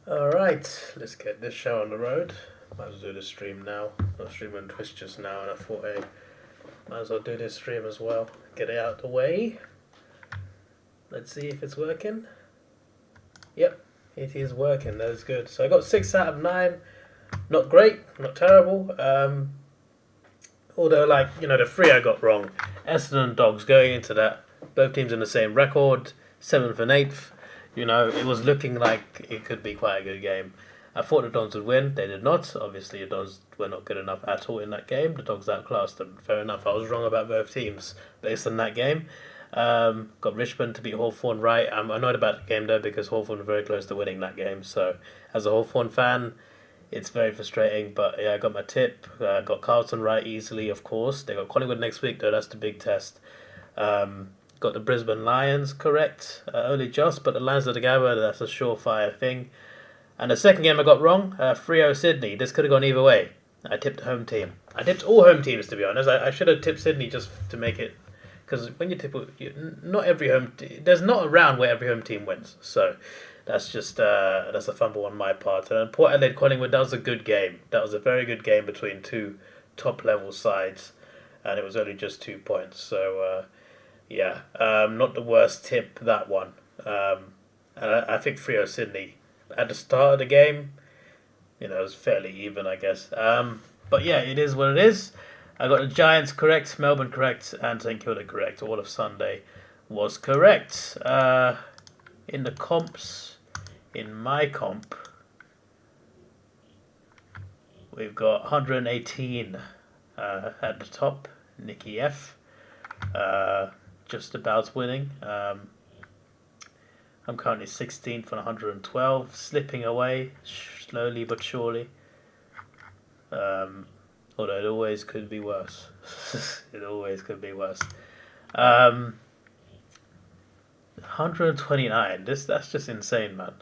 Alright, let's get this show on the road. Might as well do the stream now. I was streaming on Twitch just now and I thought, hey, might as well do this stream as well. Get it out the way. Let's see if it's working. Yep, it is working. That is good. So I got 6 out of 9. Not great, not terrible. Although, like, the 3 I got wrong. Essendon Dogs going into that. Both teams in the same record. 7th and 8th. It was looking like it could be quite a good game. I thought the Dons would win. They did not. Obviously, the Dons were not good enough at all in that game. The Dogs outclassed them. Fair enough. I was wrong about both teams based on that game. Got Richmond to beat Hawthorn right. I'm annoyed about the game though because Hawthorn were very close to winning that game. So, as a Hawthorn fan, it's very frustrating. But yeah, I got my tip. Got Carlton right easily, of course. They got Collingwood next week though. That's the big test. Got the Brisbane Lions correct, only just, but the Lions of the Gabba, that's a surefire thing. And the second game I got wrong, Freo Sydney. This could have gone either way. I tipped the home team. I tipped all home teams, to be honest. I should have tipped Sydney just to make it, because when you tip, not every there's not a round where every home team wins. So that's just that's a fumble on my part. And Port Adelaide Collingwood, that was a good game. That was a very good game between two top level sides, and it was only just 2 points. So. Yeah, not the worst tip, that one. And I think Freo Sydney, at the start of the game, it was fairly even, I guess. But yeah, it is what it is. I got the Giants correct, Melbourne correct, and St Kilda correct. All of Sunday was correct. In the comps, in my comp, we've got 118 at the top, Nicky F. Just about winning. I'm currently 16th on 112, slipping away slowly but surely. Although it always could be worse. It always could be worse. 129. That's just insane, man.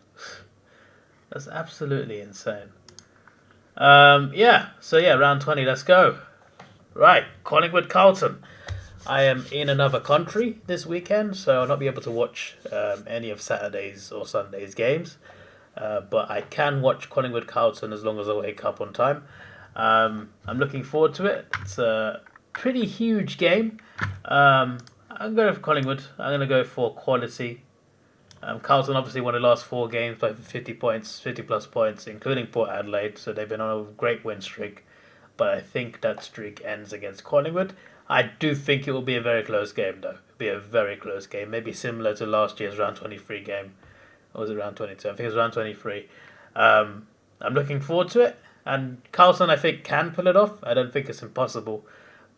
That's absolutely insane. Yeah. So yeah, round 20. Let's go. Right, Collingwood Carlton. I am in another country this weekend, so I'll not be able to watch any of Saturday's or Sunday's games. But I can watch Collingwood Carlton as long as I wake up on time. I'm looking forward to it. It's a pretty huge game. I'm going for Collingwood. I'm going to go for quality. Carlton obviously won the last 4 games by 50 points, 50 plus points, including Port Adelaide, so they've been on a great win streak. But I think that streak ends against Collingwood. I do think it will be a very close game, though. It'll be a very close game. Maybe similar to last year's round 23 game. Or was it round 22? I think it was round 23. I'm looking forward to it. And Carlton, I think, can pull it off. I don't think it's impossible.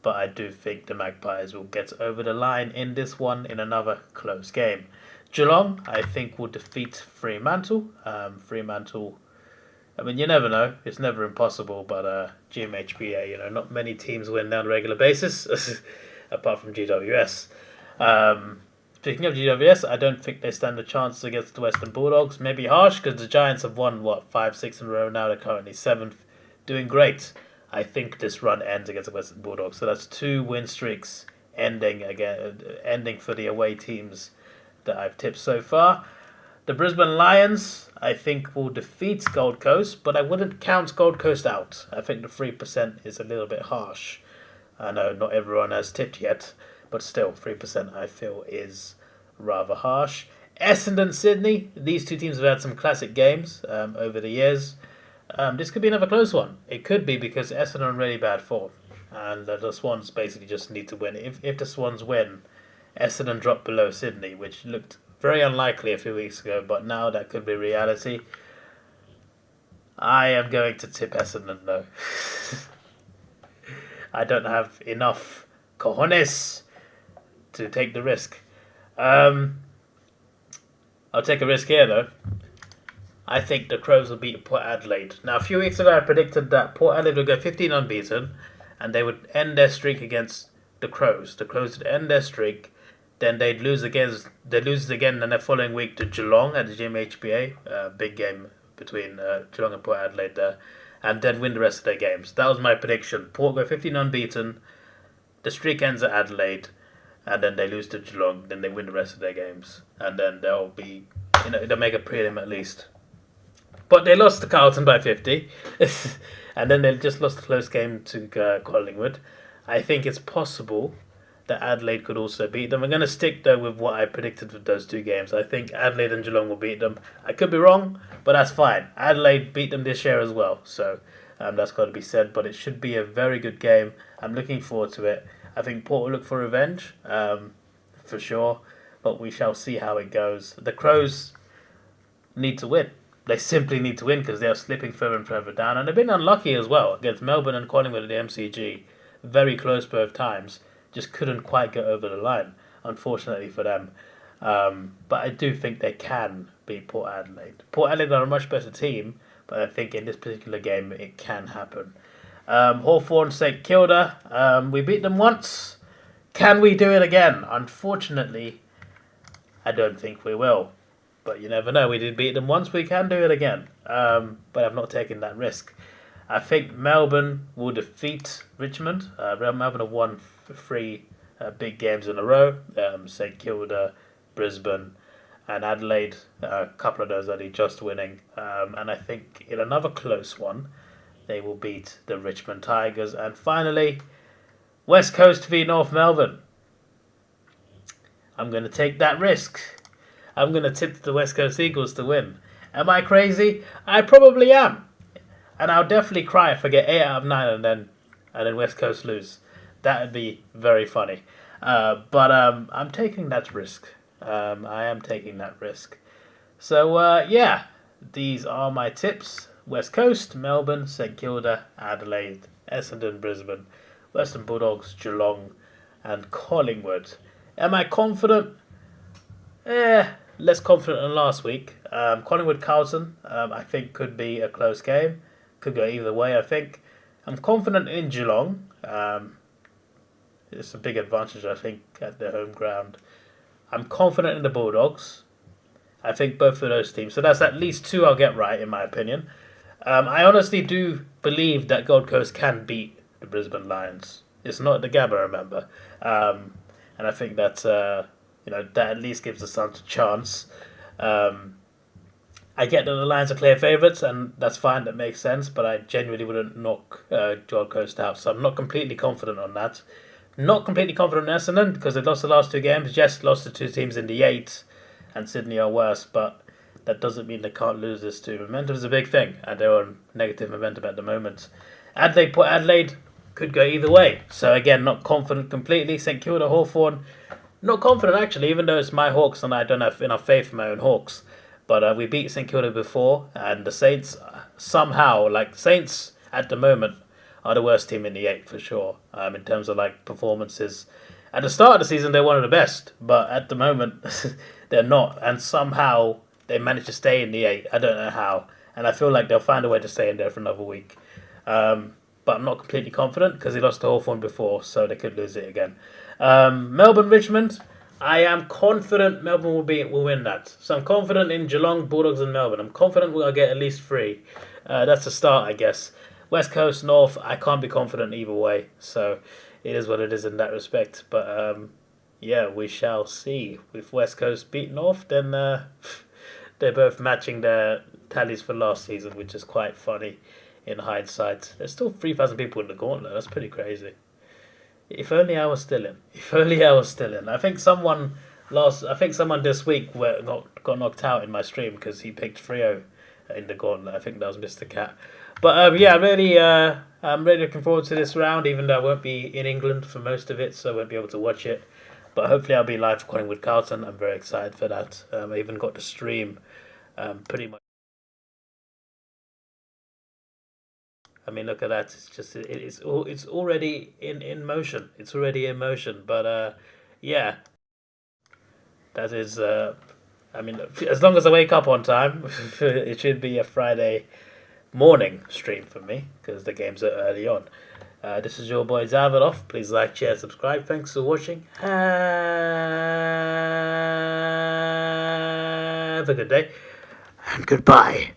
But I do think the Magpies will get over the line in this one in another close game. Geelong, I think, will defeat Fremantle. Fremantle, I mean, you never know. It's never impossible, but GMHBA, not many teams win on a regular basis, apart from GWS. Speaking of GWS, I don't think they stand a chance against the Western Bulldogs. Maybe harsh, because the Giants have won, 5, 6 in a row now. They're currently 7th, doing great. I think this run ends against the Western Bulldogs. So that's 2 win streaks ending for the away teams that I've tipped so far. The Brisbane Lions, I think, will defeat Gold Coast, but I wouldn't count Gold Coast out. I think the 3% is a little bit harsh. I know not everyone has tipped yet, but still, 3% I feel is rather harsh. Essendon Sydney, these 2 teams have had some classic games over the years. This could be another close one. It could be because Essendon are in really bad form, and the Swans basically just need to win. If the Swans win, Essendon drop below Sydney, which looked very unlikely a few weeks ago, but now that could be reality. I am going to tip Essendon, though. I don't have enough cojones to take the risk. I'll take a risk here, though. I think the Crows will beat Port Adelaide. Now, a few weeks ago, I predicted that Port Adelaide would go 15 unbeaten, and they would end their streak against the Crows. The Crows would end their streak. Then they'd lose again in the following week to Geelong at the GMHBA. Big game between Geelong and Port Adelaide there. And then win the rest of their games. That was my prediction. Port go 15 unbeaten. The streak ends at Adelaide. And then they lose to Geelong. Then they win the rest of their games. And then they'll be, they'll make a prelim at least. But they lost to Carlton by 50. And then they just lost a close game to Collingwood. I think it's possible that Adelaide could also beat them. I'm going to stick though with what I predicted with those two games. I think Adelaide and Geelong will beat them. I could be wrong, but that's fine. Adelaide beat them this year as well, so that's got to be said. But it should be a very good game. I'm looking forward to it. I think Port will look for revenge, for sure, but we shall see how it goes. The Crows need to win. They simply need to win because they are slipping further and further down, and they've been unlucky as well against Melbourne and Collingwood at the MCG. Very close both times. Just couldn't quite get over the line, unfortunately for them. But I do think they can beat Port Adelaide. Port Adelaide are a much better team, but I think in this particular game it can happen. Hawthorn St Kilda, we beat them once. Can we do it again? Unfortunately, I don't think we will. But you never know. We did beat them once. We can do it again. But I'm not taking that risk. I think Melbourne will defeat Richmond. Melbourne have won three big games in a row. St Kilda, Brisbane, and Adelaide. A couple of those are just winning. And I think in another close one, they will beat the Richmond Tigers. And finally, West Coast v North Melbourne. I'm going to take that risk. I'm going to tip the West Coast Eagles to win. Am I crazy? I probably am. And I'll definitely cry if I get 8 out of 9 and then West Coast lose. That would be very funny. But I'm taking that risk. I am taking that risk. So, yeah, these are my tips. West Coast, Melbourne, St Kilda, Adelaide, Essendon, Brisbane, Western Bulldogs, Geelong, and Collingwood. Am I confident? Less confident than last week. Collingwood Carlton, I think could be a close game. Could go either way, I think. I'm confident in Geelong. It's a big advantage, I think, at their home ground. I'm confident in the Bulldogs. I think both of those teams. So that's at least 2 I'll get right, in my opinion. I honestly do believe that Gold Coast can beat the Brisbane Lions. It's not the Gabba, remember. And I think that that at least gives the Suns a chance. I get that the Lions are clear favourites, and that's fine, that makes sense, but I genuinely wouldn't knock Gold Coast out, so I'm not completely confident on that. Not completely confident in Essendon, because they've lost the last 2 games. Yes, lost to 2 teams in the 8, and Sydney are worse, but that doesn't mean they can't lose this too. Momentum is a big thing, and they're on negative momentum at the moment. Adelaide, Port Adelaide, could go either way. So again, not confident completely. St Kilda, Hawthorn, not confident actually, even though it's my Hawks and I don't have enough faith in my own Hawks. But we beat St Kilda before, and the Saints somehow, Saints at the moment are the worst team in the 8 for sure. In terms of performances, at the start of the season they're one of the best, but at the moment they're not. And somehow they managed to stay in the 8. I don't know how, and I feel like they'll find a way to stay in there for another week. But I'm not completely confident because they lost to Hawthorn before, so they could lose it again. Melbourne, Richmond. I am confident Melbourne will win that. So I'm confident in Geelong, Bulldogs and Melbourne. I'm confident we'll get at least 3. That's a start, I guess. West Coast, North, I can't be confident either way. So it is what it is in that respect. But yeah, we shall see. If West Coast beat North, then they're both matching their tallies for last season, which is quite funny in hindsight. There's still 3,000 people in the gauntlet. That's pretty crazy. If only I was still in. If only I was still in. I think someone this week got knocked out in my stream because he picked Freo in the gauntlet. I think that was Mr. Cat. But yeah, I'm really looking forward to this round, even though I won't be in England for most of it, so I won't be able to watch it. But hopefully I'll be live for Collingwood Carlton. I'm very excited for that. I even got to stream pretty much. I mean, look at that. It's just it's already in motion. It's already in motion. But yeah, that is. I mean, as long as I wake up on time, it should be a Friday morning stream for me because the games are early on. This is your boy Davidoff. Please like, share, subscribe. Thanks for watching. Have a good day and goodbye.